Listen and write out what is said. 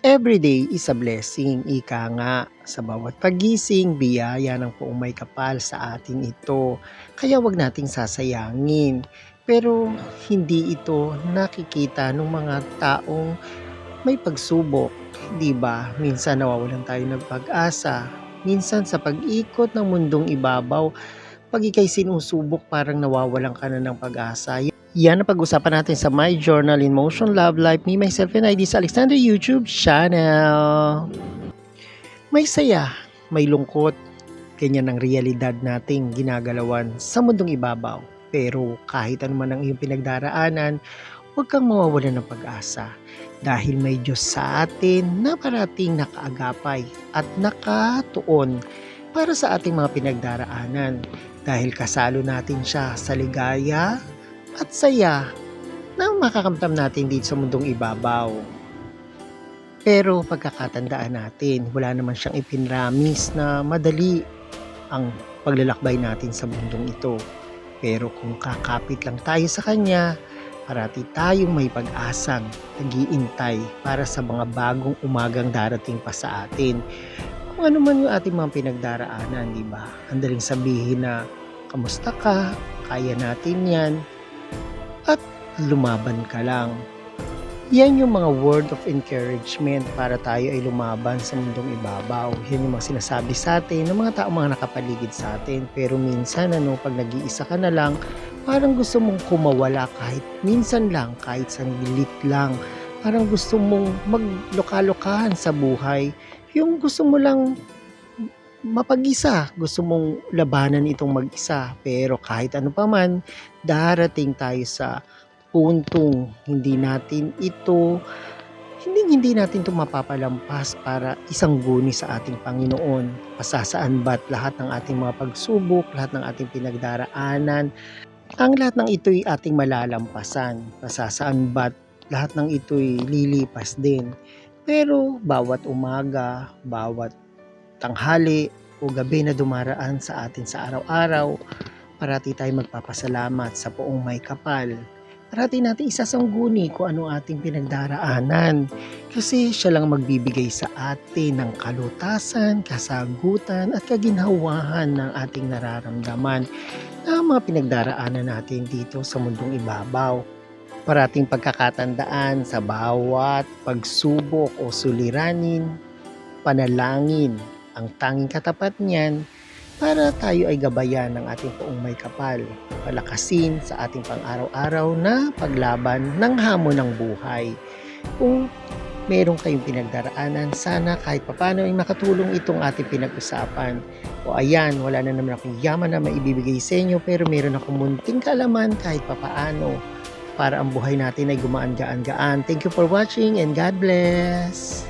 Everyday is a blessing, ika nga. Sa bawat pagising, biyaya ng poong may kapal sa atin ito. Kaya wag nating sasayangin. Pero hindi ito nakikita ng mga taong may pagsubok. 'Di ba? Minsan nawawalan tayo ng pag-asa. Minsan sa pag-ikot ng mundong ibabaw, pag ika'y sinusubok parang nawawalan ka na ng pag-asa. Yan ang pag-usapan natin sa My Journal in Motion Love Life, Me, Myself, and I, this Alexander YouTube channel. May saya, may lungkot, ganyan ang realidad nating ginagalawan sa mundong ibabaw. Pero kahit ano man ang iyong pinagdaraanan, huwag kang mawawalan ng pag-asa. Dahil may Diyos sa atin na parating nakaagapay at nakatuon para sa ating mga pinagdaraanan. Dahil kasalo natin siya sa ligaya at saya na makakamtam natin dito sa mundong ibabaw. Pero pagkakatandaan natin, wala naman siyang ipinramis na madali ang paglalakbay natin sa mundong ito. Pero kung kakapit lang tayo sa Kanya, parati tayong may pag-asang nag-iintay para sa mga bagong umagang darating pa sa atin. Kung ano man yung ating mga pinagdaraanan, di ba? Andaling sabihin na, kamusta ka? Kaya natin yan. At lumaban ka lang. Yan yung mga word of encouragement para tayo ay lumaban sa mundong ibabaw. Yan yung mga sinasabi sa atin ng mga tao mga nakapaligid sa atin. Pero minsan pag nag-iisa ka na lang, parang gusto mong kumawala kahit minsan lang, kahit sanglilit lang. Parang gusto mong magloka-lokahan sa buhay. Yung gusto mo lang mapag-isa, gusto mong labanan itong mag-isa. Pero kahit ano pa man, darating tayo sa puntong hindi natin ito mapapalampas para isang guni sa ating Panginoon. Pasasaan ba't lahat ng ating mga pagsubok, lahat ng ating pinagdaraanan, ang lahat ng ito'y ating malalampasan. Pasasaan ba't lahat ng ito'y lilipas din. Pero bawat umaga, bawat tanghali o gabi na dumaraan sa atin sa araw-araw, parati tayo magpapasalamat sa poong may kapal. Parati natin isasangguni kung ano ating pinagdaraanan. Kasi siya lang magbibigay sa atin ng kalutasan, kasagutan at kaginhawahan ng ating nararamdaman na mga pinagdaraanan natin dito sa mundong ibabaw. Parating pagkakatandaan sa bawat pagsubok o suliranin, panalangin ang tanging katapat niyan para tayo ay gabayan ng ating poong may kapal, palakasin sa ating pang-araw-araw na paglaban ng hamon ng buhay. Kung meron kayong pinagdaraanan, sana kahit papano ay makatulong itong ating pinag-usapan. O ayan, wala na naman akong yaman na maibibigay sa inyo, pero meron akong munting kaalaman kahit papaano para ang buhay natin ay gumaan-gaan-gaan. Thank you for watching and God bless!